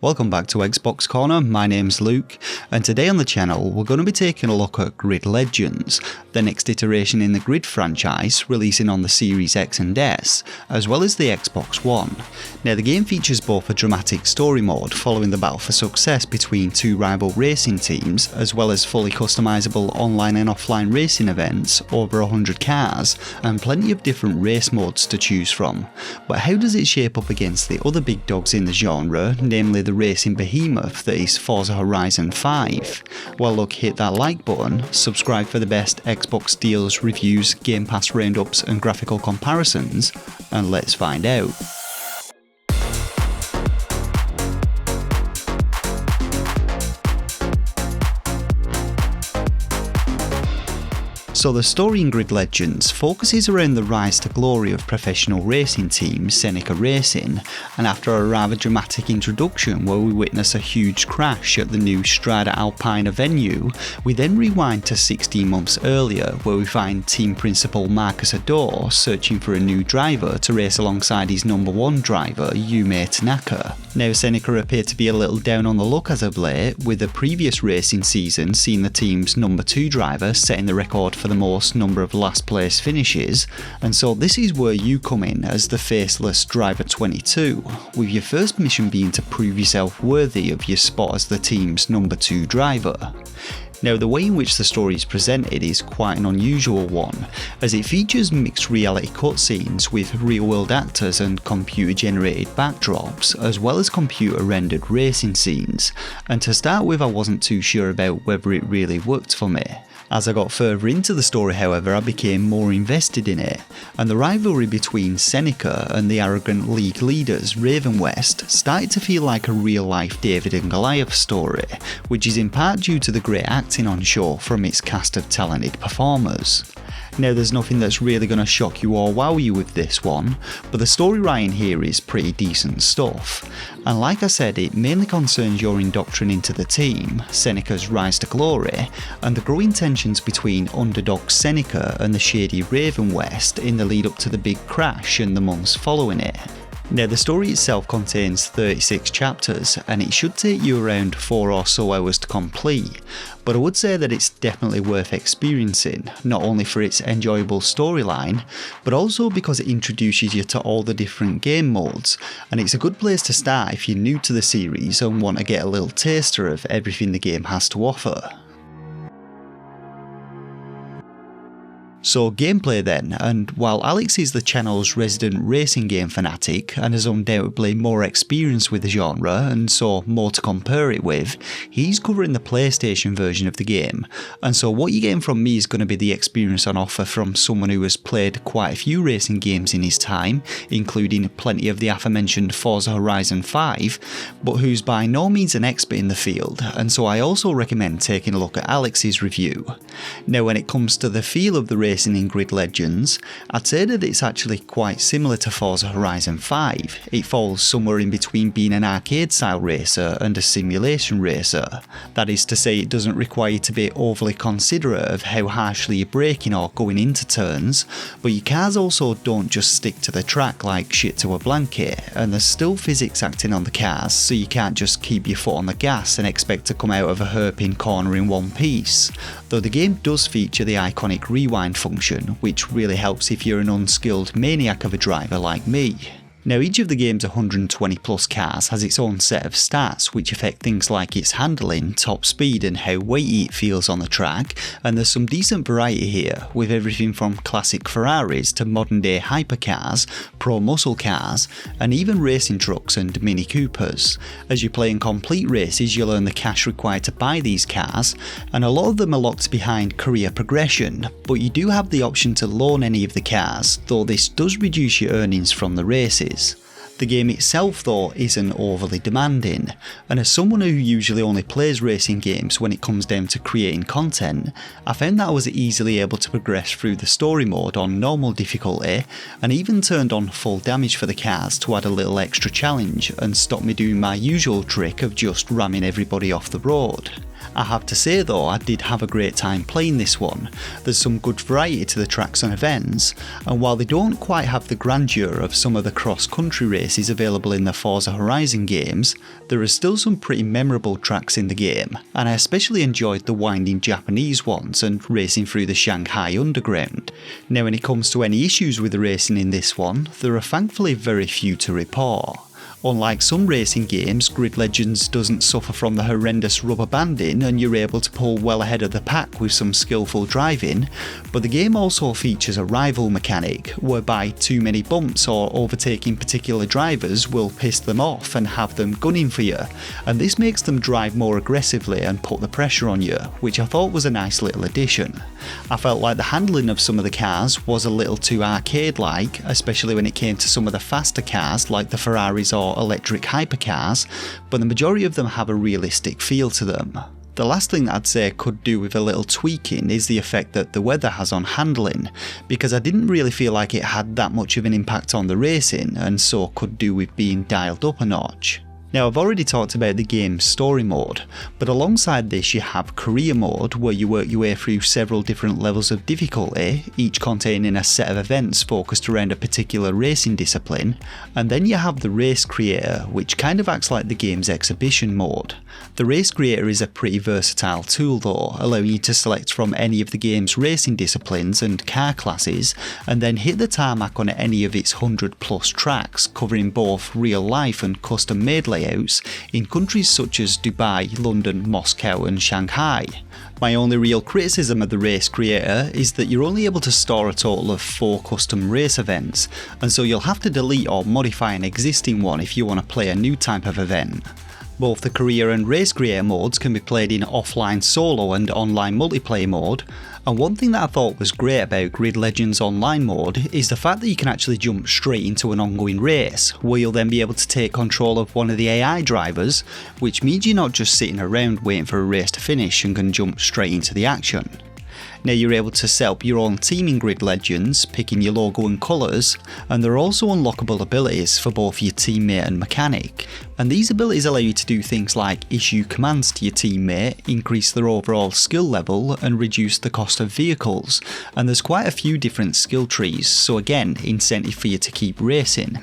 Welcome back to Xbox Corner, my name's Luke, and today on the channel we're going to be taking a look at Grid Legends, the next iteration in the Grid franchise, releasing on the Series X and S, as well as the Xbox One. Now the game features both a dramatic story mode following the battle for success between two rival racing teams, as well as fully customisable online and offline racing events, over 100 cars, and plenty of different race modes to choose from. But how does it shape up against the other big dogs in the genre, namely the racing behemoth that is Forza Horizon 5? Well look, hit that like button, subscribe for the best Xbox deals, reviews, Game Pass roundups and graphical comparisons, and let's find out. So the story in Grid Legends focuses around the rise to glory of professional racing team Seneca Racing, and after a rather dramatic introduction where we witness a huge crash at the new Strada Alpina venue, we then rewind to 16 months earlier where we find team principal Marcus Ador searching for a new driver to race alongside his number one driver Yume Tanaka. Now Seneca appeared to be a little down on the luck as of late, with the previous racing season seeing the team's number 2 driver setting the record for the most number of last place finishes, and so this is where you come in as the faceless driver 22, with your first mission being to prove yourself worthy of your spot as the team's number 2 driver. Now the way in which the story is presented is quite an unusual one, as it features mixed reality cutscenes with real world actors and computer generated backdrops, as well as computer rendered racing scenes, and to start with I wasn't too sure about whether it really worked for me. As I got further into the story however, I became more invested in it, and the rivalry between Seneca and the arrogant league leaders Raven West started to feel like a real life David and Goliath story, which is in part due to the great acting on show from its cast of talented performers. Now there's nothing that's really going to shock you or wow you with this one, but the story writing here is pretty decent stuff, and like I said, it mainly concerns your indoctrination into the team, Seneca's rise to glory, and the growing tensions between underdog Seneca and the shady Raven West in the lead up to the big crash and the months following it. Now the story itself contains 36 chapters and it should take you around 4 or so hours to complete, but I would say that it's definitely worth experiencing, not only for its enjoyable storyline, but also because it introduces you to all the different game modes, and it's a good place to start if you're new to the series and want to get a little taster of everything the game has to offer. So gameplay then, and while Alex is the channel's resident racing game fanatic and has undoubtedly more experience with the genre and so more to compare it with, he's covering the PlayStation version of the game, and so what you're getting from me is going to be the experience on offer from someone who has played quite a few racing games in his time, including plenty of the aforementioned Forza Horizon 5, but who's by no means an expert in the field, and so I also recommend taking a look at Alex's review. Now when it comes to the feel of the racing in Grid Legends, I'd say that it's actually quite similar to Forza Horizon 5. It falls somewhere in between being an arcade style racer and a simulation racer. That is to say, it doesn't require you to be overly considerate of how harshly you're braking or going into turns, but your cars also don't just stick to the track like shit to a blanket, and there's still physics acting on the cars, so you can't just keep your foot on the gas and expect to come out of a hairpin corner in one piece. Though the game does feature the iconic rewind function, which really helps if you're an unskilled maniac of a driver like me. Now each of the game's 120 plus cars has its own set of stats which affect things like its handling, top speed and how weighty it feels on the track, and there's some decent variety here, with everything from classic Ferraris to modern day hypercars, pro muscle cars, and even racing trucks and Mini Coopers. As you play in complete races you'll earn the cash required to buy these cars, and a lot of them are locked behind career progression, but you do have the option to loan any of the cars, though this does reduce your earnings from the races. The game itself though isn't overly demanding, and as someone who usually only plays racing games when it comes down to creating content, I found that I was easily able to progress through the story mode on normal difficulty, and even turned on full damage for the cars to add a little extra challenge and stop me doing my usual trick of just ramming everybody off the road. I have to say though, I did have a great time playing this one. There's some good variety to the tracks and events, and while they don't quite have the grandeur of some of the cross-country races available in the Forza Horizon games, there are still some pretty memorable tracks in the game, and I especially enjoyed the winding Japanese ones and racing through the Shanghai underground. Now when it comes to any issues with the racing in this one, there are thankfully very few to report. Unlike some racing games, Grid Legends doesn't suffer from the horrendous rubber banding and you're able to pull well ahead of the pack with some skillful driving, but the game also features a rival mechanic, whereby too many bumps or overtaking particular drivers will piss them off and have them gunning for you, and this makes them drive more aggressively and put the pressure on you, which I thought was a nice little addition. I felt like the handling of some of the cars was a little too arcade-like, especially when it came to some of the faster cars like the Ferraris or electric hypercars, but the majority of them have a realistic feel to them. The last thing that I'd say could do with a little tweaking is the effect that the weather has on handling, because I didn't really feel like it had that much of an impact on the racing, and so could do with being dialed up a notch. Now I've already talked about the game's story mode, but alongside this you have career mode where you work your way through several different levels of difficulty, each containing a set of events focused around a particular racing discipline, and then you have the race creator, which kind of acts like the game's exhibition mode. The race creator is a pretty versatile tool though, allowing you to select from any of the game's racing disciplines and car classes, and then hit the tarmac on any of its 100+ tracks, covering both real life and custom made layouts in countries such as Dubai, London, Moscow and Shanghai. My only real criticism of the race creator is that you're only able to store a total of 4 custom race events, and so you'll have to delete or modify an existing one if you want to play a new type of event. Both the career and race creator modes can be played in offline solo and online multiplayer mode, and one thing that I thought was great about Grid Legends online mode is the fact that you can actually jump straight into an ongoing race, where you'll then be able to take control of one of the AI drivers, which means you're not just sitting around waiting for a race to finish and can jump straight into the action. Now you're able to set up your own team in Grid Legends, picking your logo and colours, and there are also unlockable abilities for both your teammate and mechanic, and these abilities allow you to do things like issue commands to your teammate, increase their overall skill level and reduce the cost of vehicles, and there's quite a few different skill trees, so again incentive for you to keep racing.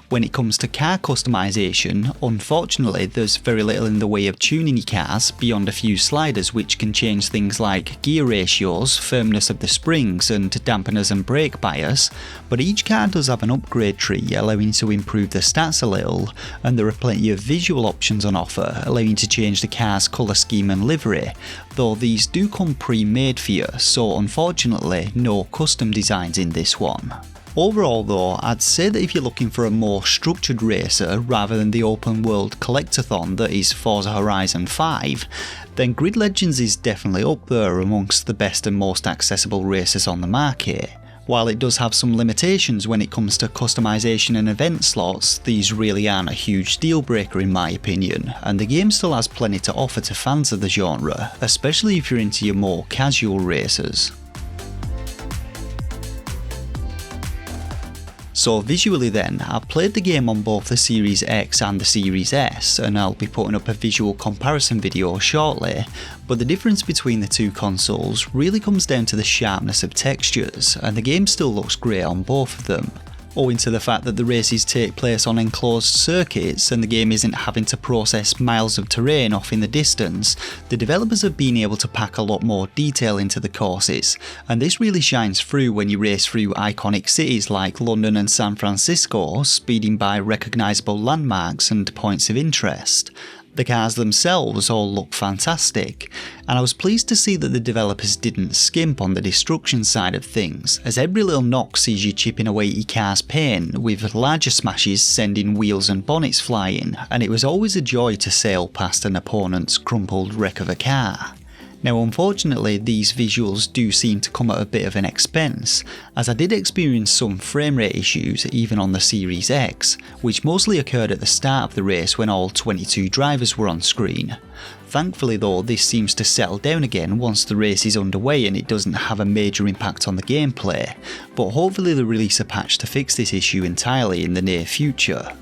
When it comes to car customization, unfortunately there's very little in the way of tuning your cars beyond a few sliders which can change things like gear ratios, firmness of the springs and dampeners and brake bias, but each car does have an upgrade tree allowing you to improve the stats a little, and there are plenty of visual options on offer allowing you to change the car's colour scheme and livery, though these do come pre-made for you, so unfortunately no custom designs in this one. Overall though, I'd say that if you're looking for a more structured racer rather than the open world collectathon that is Forza Horizon 5, then Grid Legends is definitely up there amongst the best and most accessible racers on the market. While it does have some limitations when it comes to customization and event slots, these really aren't a huge deal breaker in my opinion, and the game still has plenty to offer to fans of the genre, especially if you're into your more casual racers. So visually then, I've played the game on both the Series X and the Series S, and I'll be putting up a visual comparison video shortly, but the difference between the two consoles really comes down to the sharpness of textures, and the game still looks great on both of them. Owing to the fact that the races take place on enclosed circuits and the game isn't having to process miles of terrain off in the distance, the developers have been able to pack a lot more detail into the courses, and this really shines through when you race through iconic cities like London and San Francisco, speeding by recognisable landmarks and points of interest. The cars themselves all look fantastic, and I was pleased to see that the developers didn't skimp on the destruction side of things, as every little knock sees you chipping away at your car's paint, with larger smashes sending wheels and bonnets flying, and it was always a joy to sail past an opponent's crumpled wreck of a car. Now unfortunately these visuals do seem to come at a bit of an expense, as I did experience some frame rate issues even on the Series X, which mostly occurred at the start of the race when all 22 drivers were on screen. Thankfully though, this seems to settle down again once the race is underway and it doesn't have a major impact on the gameplay, but hopefully they'll release a patch to fix this issue entirely in the near future.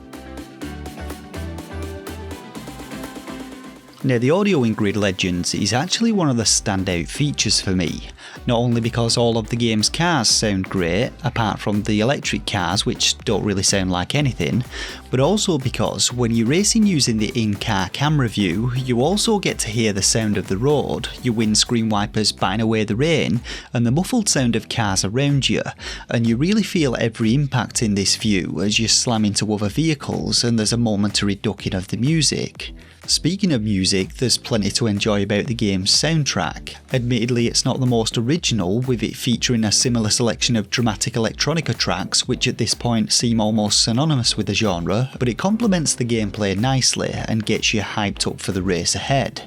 Now, the audio in Grid Legends is actually one of the standout features for me, not only because all of the game's cars sound great, apart from the electric cars which don't really sound like anything, but also because when you're racing using the in-car camera view, you also get to hear the sound of the road, your windscreen wipers batting away the rain, and the muffled sound of cars around you, and you really feel every impact in this view as you slam into other vehicles and there's a momentary ducking of the music. Speaking of music, there's plenty to enjoy about the game's soundtrack. Admittedly, it's not the most original, with it featuring a similar selection of dramatic electronica tracks which at this point seem almost synonymous with the genre, but it complements the gameplay nicely and gets you hyped up for the race ahead.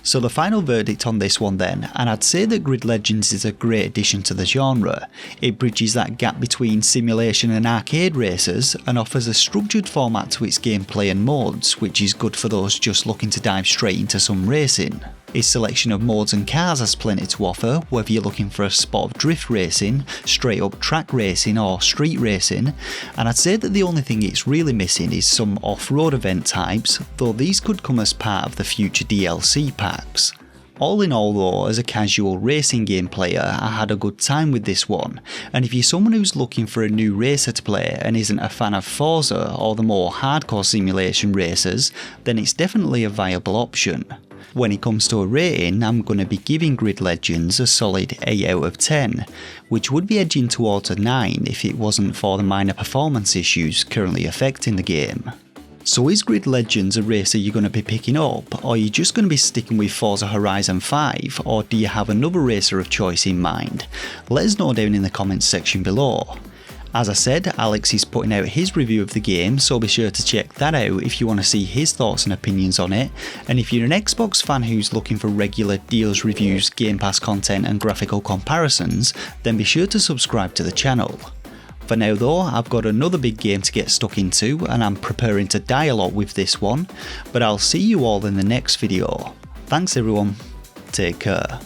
So the final verdict on this one then, and I'd say that Grid Legends is a great addition to the genre. It bridges that gap between simulation and arcade races and offers a structured format to its gameplay and modes, which is good for those just looking to dive straight into some racing. Its selection of modes and cars has plenty to offer, whether you're looking for a spot of drift racing, straight up track racing or street racing, and I'd say that the only thing it's really missing is some off-road event types, though these could come as part of the future DLC packs. All in all though, as a casual racing game player, I had a good time with this one, and if you're someone who's looking for a new racer to play and isn't a fan of Forza or the more hardcore simulation races, then it's definitely a viable option. When it comes to a rating, I'm going to be giving Grid Legends a solid 8 out of 10, which would be edging towards a 9 if it wasn't for the minor performance issues currently affecting the game. So is Grid Legends a racer you're going to be picking up, or are you just going to be sticking with Forza Horizon 5, or do you have another racer of choice in mind? Let us know down in the comments section below. As I said, Alex is putting out his review of the game, so be sure to check that out if you want to see his thoughts and opinions on it, and if you're an Xbox fan who's looking for regular deals, reviews, Game Pass content and graphical comparisons, then be sure to subscribe to the channel. For now though, I've got another big game to get stuck into and I'm preparing to die a lot with this one, but I'll see you all in the next video. Thanks everyone, take care.